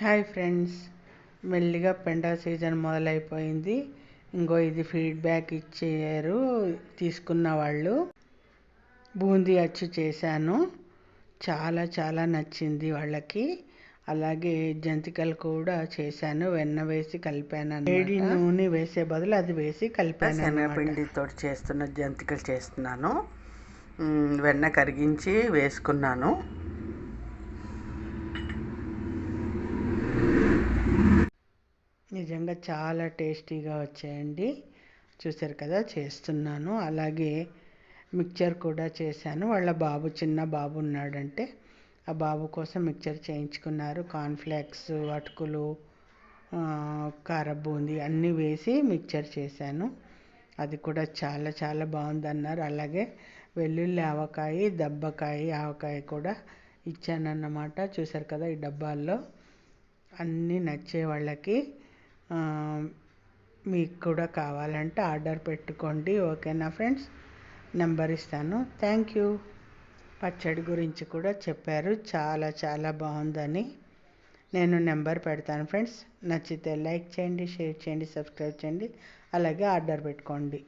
Hi friends, మెల్లిగా పెండా season మొదలైపోయింది. ఇంకో ఇది ఫీడ్బ్యాక్ ఇచ్చారు తీసుకున్న వాళ్ళు. బూందీ అచ్చు చేశాను, చాలా చాలా నచ్చింది వాళ్ళకి. అలాగే జంతికలు కూడా చేశాను, వెన్న వేసి కలిపాను. వేడి నూనె వేసే బదులు అది వేసి కలిపాను. శనగపిండితో చేస్తున్న జంతికలు చేస్తున్నాను. వెన్న కరిగించి వేసుకున్నాను. నిజంగా చాలా టేస్టీగా వచ్చాయండి. చూసారు కదా, చేస్తున్నాను. అలాగే మిక్చర్ కూడా చేశాను. వాళ్ళ బాబు, చిన్న బాబు ఉన్నాడంటే ఆ బాబు కోసం మిక్చర్ చేయించుకున్నారు. కార్న్ఫ్లేక్స్, అటుకులు, కార బూందీ అన్నీ వేసి మిక్చర్ చేశాను. అది కూడా చాలా చాలా బాగుందన్నారు. అలాగే వెల్లుల్లి ఆవకాయ, దబ్బకాయ, ఆవకాయ కూడా ఇచ్చానన్నమాట. చూసారు కదా, ఈ డబ్బాల్లో అన్నీ నచ్చే వాళ్ళకి. మీకు కూడా కావాలంటే ఆర్డర్ పెట్టుకోండి. ఓకేనా ఫ్రెండ్స్? నెంబర్ ఇస్తాను. Thank you. పచ్చడి గురించి కూడా చెప్పారు, చాలా చాలా బాగుందని. నేను నెంబర్ పెడతాను ఫ్రెండ్స్. నచ్చితే లైక్ చేయండి, షేర్ చేయండి, సబ్స్క్రైబ్ చేయండి. అలాగే ఆర్డర్ పెట్టుకోండి.